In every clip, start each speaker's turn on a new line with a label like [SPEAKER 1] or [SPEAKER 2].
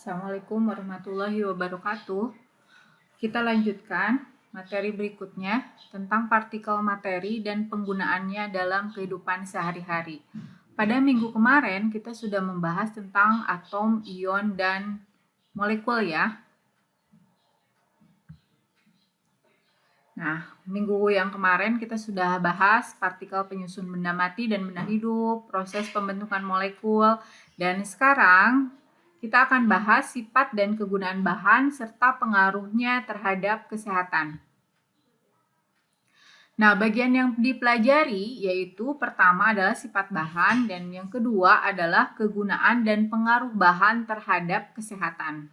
[SPEAKER 1] Assalamualaikum warahmatullahi wabarakatuh. Kita lanjutkan materi berikutnya tentang partikel materi dan penggunaannya dalam kehidupan sehari-hari. Pada minggu kemarin kita sudah membahas tentang atom, ion, dan molekul ya. Nah, minggu yang kemarin kita sudah bahas partikel penyusun benda mati dan benda hidup, proses pembentukan molekul, dan sekarang kita akan bahas sifat dan kegunaan bahan serta pengaruhnya terhadap kesehatan. Nah, bagian yang dipelajari yaitu pertama adalah sifat bahan dan yang kedua adalah kegunaan dan pengaruh bahan terhadap kesehatan.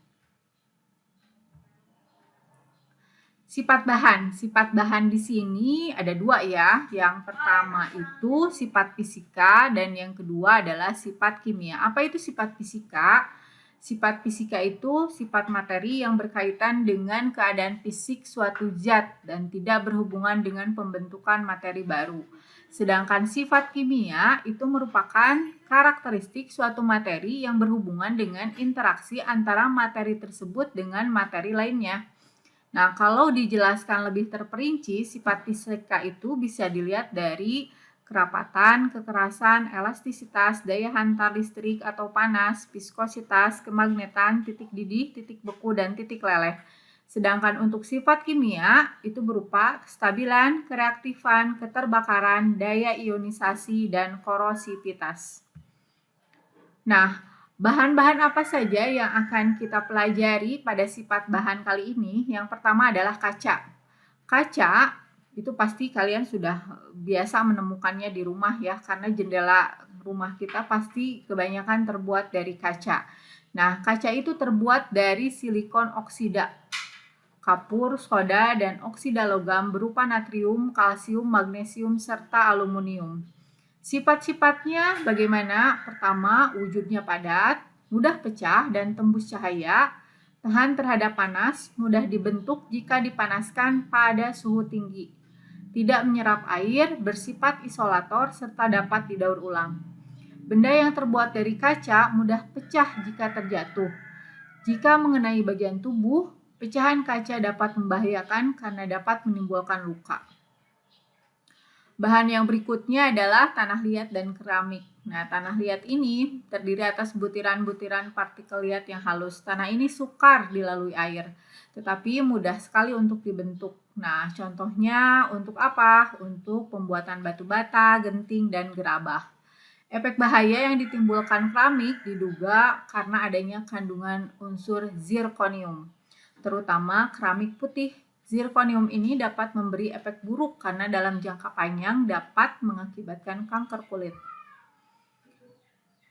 [SPEAKER 1] Sifat bahan di sini ada dua ya. Yang pertama itu sifat fisika dan yang kedua adalah sifat kimia. Apa itu sifat fisika? Sifat fisika itu sifat materi yang berkaitan dengan keadaan fisik suatu zat dan tidak berhubungan dengan pembentukan materi baru. Sedangkan sifat kimia itu merupakan karakteristik suatu materi yang berhubungan dengan interaksi antara materi tersebut dengan materi lainnya. Nah, kalau dijelaskan lebih terperinci, sifat fisika itu bisa dilihat dari kerapatan, kekerasan, elastisitas, daya hantar listrik atau panas, viskositas, kemagnetan, titik didih, titik beku, dan titik leleh. Sedangkan untuk sifat kimia itu berupa kestabilan, kereaktifan, keterbakaran, daya ionisasi, dan korosivitas. Nah, bahan-bahan apa saja yang akan kita pelajari pada sifat bahan kali ini? Yang pertama adalah kaca. Kaca itu pasti kalian sudah biasa menemukannya di rumah ya, karena jendela rumah kita pasti kebanyakan terbuat dari kaca. Nah, kaca itu terbuat dari silikon oksida, kapur, soda, dan oksida logam berupa natrium, kalsium, magnesium, serta aluminium. Sifat-sifatnya bagaimana? Pertama, wujudnya padat, mudah pecah dan tembus cahaya, tahan terhadap panas, mudah dibentuk jika dipanaskan pada suhu tinggi, tidak menyerap air, bersifat isolator, serta dapat didaur ulang. Benda yang terbuat dari kaca mudah pecah jika terjatuh. Jika mengenai bagian tubuh, pecahan kaca dapat membahayakan karena dapat menimbulkan luka. Bahan yang berikutnya adalah tanah liat dan keramik. Nah, tanah liat ini terdiri atas butiran-butiran partikel liat yang halus. Tanah ini sukar dilalui air, tetapi mudah sekali untuk dibentuk. Nah, contohnya untuk apa? Untuk pembuatan batu bata, genting, dan gerabah. Efek bahaya yang ditimbulkan keramik diduga karena adanya kandungan unsur zirkonium, terutama keramik putih. Zirkonium ini dapat memberi efek buruk karena dalam jangka panjang dapat mengakibatkan kanker kulit.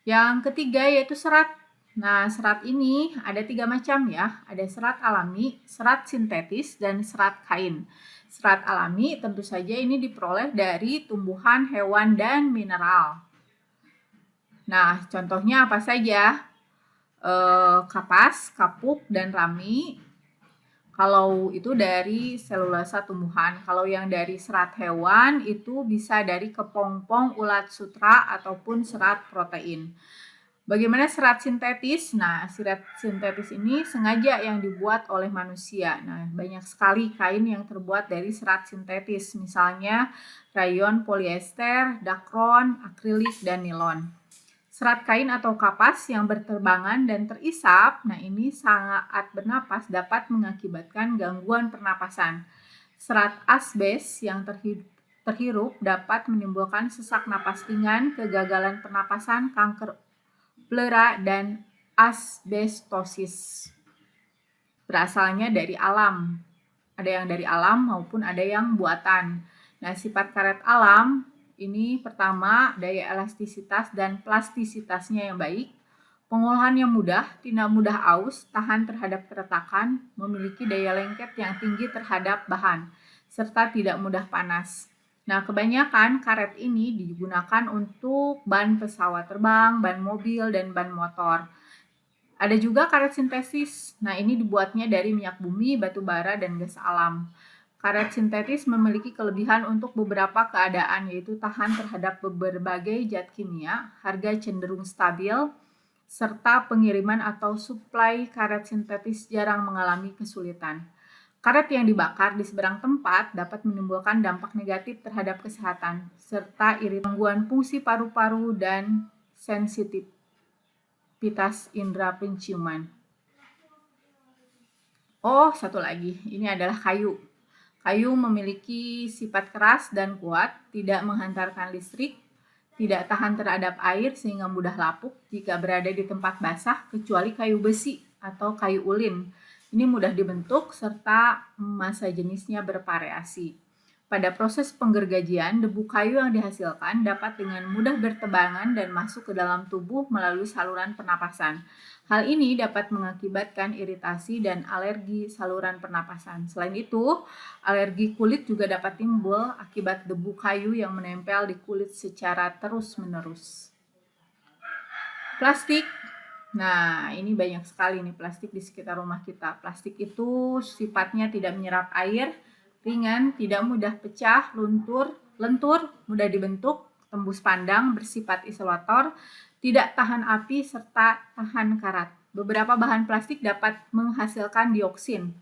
[SPEAKER 1] Yang ketiga yaitu serat. Nah, serat ini ada 3 macam ya. Ada serat alami, serat sintetis, dan serat kain. Serat alami tentu saja ini diperoleh dari tumbuhan, hewan, dan mineral. Nah, contohnya apa saja? Kapas, kapuk, dan rami. Kalau itu dari selulasa tumbuhan. Kalau yang dari serat hewan itu bisa dari kepompong, ulat sutra, ataupun serat protein. Bagaimana serat sintetis? Nah, serat sintetis ini sengaja yang dibuat oleh manusia. Nah, banyak sekali kain yang terbuat dari serat sintetis. Misalnya rayon, polyester, dakron, akrilik, dan nilon. Serat kain atau kapas yang berterbangan dan terisap, nah ini saat bernapas dapat mengakibatkan gangguan pernapasan. Serat asbes yang terhirup dapat menimbulkan sesak napas ringan, kegagalan pernapasan, kanker pleura, dan asbestosis. Berasalnya dari alam. Ada yang dari alam maupun ada yang buatan. Nah, sifat karet alam ini pertama, daya elastisitas dan plastisitasnya yang baik, pengolahan yang mudah, tidak mudah aus, tahan terhadap keretakan, memiliki daya lengket yang tinggi terhadap bahan, serta tidak mudah panas. Nah, kebanyakan karet ini digunakan untuk ban pesawat terbang, ban mobil, dan ban motor. Ada juga karet sintesis. Nah, ini dibuatnya dari minyak bumi, batu bara, dan gas alam. Karet sintetis memiliki kelebihan untuk beberapa keadaan, yaitu tahan terhadap berbagai zat kimia, harga cenderung stabil, serta pengiriman atau suplai karet sintetis jarang mengalami kesulitan. Karet yang dibakar di seberang tempat dapat menimbulkan dampak negatif terhadap kesehatan, serta gangguan fungsi paru-paru dan sensitivitas indera penciuman. Oh, satu lagi, ini adalah kayu. Kayu memiliki sifat keras dan kuat, tidak menghantarkan listrik, tidak tahan terhadap air sehingga mudah lapuk jika berada di tempat basah, kecuali kayu besi atau kayu ulin. Ini mudah dibentuk serta massa jenisnya bervariasi. Pada proses penggergajian, debu kayu yang dihasilkan dapat dengan mudah bertebangan dan masuk ke dalam tubuh melalui saluran pernapasan. Hal ini dapat mengakibatkan iritasi dan alergi saluran pernapasan. Selain itu, alergi kulit juga dapat timbul akibat debu kayu yang menempel di kulit secara terus-menerus. Plastik. Nah, ini banyak sekali nih plastik di sekitar rumah kita. Plastik itu sifatnya tidak menyerap air, ringan, tidak mudah pecah, lentur, mudah dibentuk, tembus pandang, bersifat isolator, tidak tahan api, serta tahan karat. Beberapa bahan plastik dapat menghasilkan dioksin.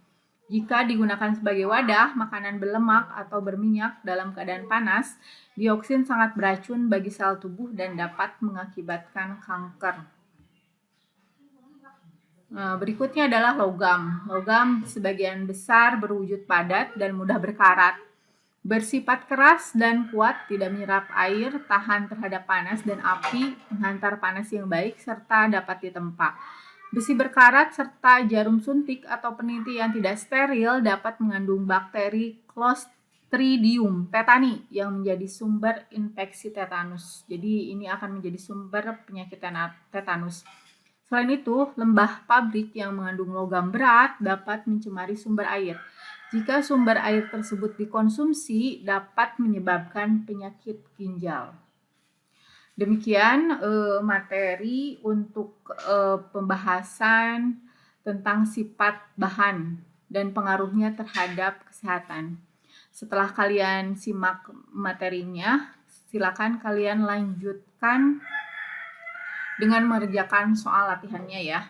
[SPEAKER 1] Jika digunakan sebagai wadah, makanan berlemak atau berminyak dalam keadaan panas, dioksin sangat beracun bagi sel tubuh dan dapat mengakibatkan kanker. Nah, berikutnya adalah logam. Logam sebagian besar berwujud padat dan mudah berkarat. Bersifat keras dan kuat, tidak menyerap air, tahan terhadap panas dan api, menghantar panas yang baik, serta dapat ditempa. Besi berkarat serta jarum suntik atau peniti yang tidak steril dapat mengandung bakteri Clostridium tetani yang menjadi sumber infeksi tetanus. Jadi ini akan menjadi sumber penyakit tetanus. Selain itu, limbah pabrik yang mengandung logam berat dapat mencemari sumber air. Jika sumber air tersebut dikonsumsi, dapat menyebabkan penyakit ginjal. Demikian materi untuk pembahasan tentang sifat bahan dan pengaruhnya terhadap kesehatan. Setelah kalian simak materinya, silakan kalian lanjutkan dengan mengerjakan soal latihannya ya.